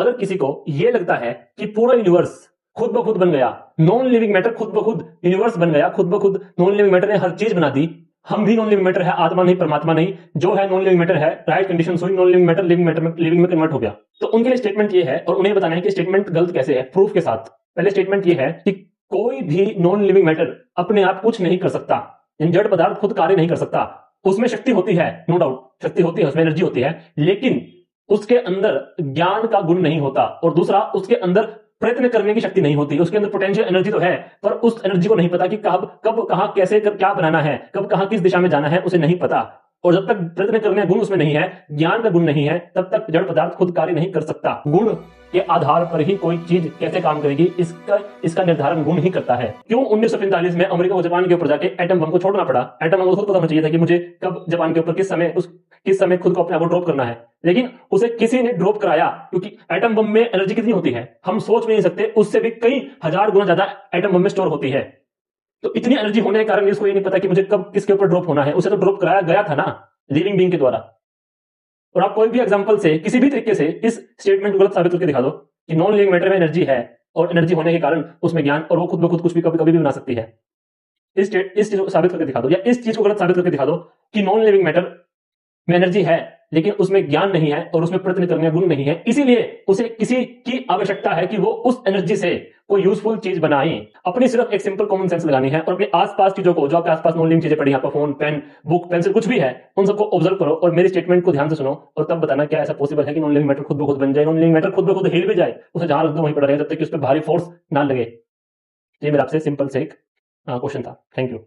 अगर किसी को यह लगता है कि पूरा यूनिवर्स खुद ब खुद बन गया, नॉन लिविंग मैटर खुद ब खुद यूनिवर्स बन गया, खुद ब खुद नॉन लिविंग मैटर ने हर चीज बना दी, हम भी नॉन लिविंग मैटर है, आत्मा नहीं परमात्मा नहीं, जो है नॉन लिविंग मैटर है, राइट कंडीशन हुई नॉन लिविंग मैटर लिविंग में कन्वर्ट हो गया, तो उनके लिए स्टेटमेंट ये है और उन्हें बताना है कि स्टेटमेंट गलत कैसे है, प्रूफ के साथ। पहले स्टेटमेंट ये है कि कोई भी नॉन लिविंग मैटर अपने आप कुछ नहीं कर सकता, जड़ पदार्थ खुद कार्य नहीं कर सकता। उसमें शक्ति होती है, नो डाउट शक्ति होती है, उसमें एनर्जी होती है, लेकिन उसके अंदर ज्ञान का गुण नहीं होता। और दूसरा, उसके अंदर प्रयत्न करने की शक्ति नहीं होती। उसके अंदर पोटेंशियल एनर्जी तो है, पर उस एनर्जी को नहीं पता कि कब कहां कैसे क्या बनाना है, कब कहां किस दिशा में जाना है, उसे नहीं पता। और जब तक प्रयत्न करने का गुण उसमें नहीं है, ज्ञान का गुण नहीं है, तब तक जड़ पदार्थ खुद कार्य नहीं कर सकता। गुण के आधार पर ही कोई चीज कैसे काम करेगी, इसका निर्धारण गुण ही करता है। क्यों 1945 में अमेरिका को जापान के ऊपर जाके एटम बम को छोड़ना पड़ा? एटम बम को खुद पता होना चाहिए था कि मुझे कब जापान के ऊपर किस समय खुद को अपने आप को ड्रॉप करना है, लेकिन उसे किसी ने ड्रॉप कराया। क्योंकि एटम बम में एनर्जी कितनी होती है हम सोच भी नहीं सकते, उससे भी कई हजार गुना ज्यादा एटम बम में स्टोर होती है। तो इतनी एनर्जी होने के कारण इसको ये नहीं पता कि मुझे कब किसके ऊपर ड्रॉप होना है, उसे तो ड्रॉप कराया गया था ना लिविंग बीइंग के द्वारा। और आप कोई भी एग्जांपल से किसी भी तरीके से इस स्टेटमेंट को गलत साबित करके दिखा दो कि नॉन लिविंग मैटर में एनर्जी है और एनर्जी होने के कारण उसमें ज्ञान, और वो खुद ब खुद कुछ भी कभी कभी भी बना सकती है। इस चीज को साबित करके दिखा दो, या इस चीज को गलत साबित करके दिखा दो कि नॉन लिविंग मैटर में एनर्जी है लेकिन उसमें ज्ञान नहीं है और उसमें प्रयत्न करने का गुण नहीं है, इसीलिए उसे किसी की आवश्यकता है कि वो उस एनर्जी से कोई यूजफुल चीज बनाए। अपनी सिर्फ एक सिंपल कॉमन सेंस लगानी है और अपने आसपास चीजों को, जो आपके आसपास नॉन लिविंग चीजें पड़ी, आपका फोन, पेन, बुक, पेंसिल, कुछ भी है, उन सबको ऑब्जर्व करो और मेरी स्टेटमेंट को ध्यान से सुनो और तब बताना क्या ऐसा पॉसिबल है कि नॉन लिविंग मैटर खुद ब खुद बन जाए, नॉन लिविंग मैटर खुद ब खुद हिल भी जाए, उसे जहां रख दो वहीं पड़ा रहेगा जब तक कि उस पर भारी फोर्स ना लगे। ये मेरा आपसे सिंपल से एक क्वेश्चन था। Thank you.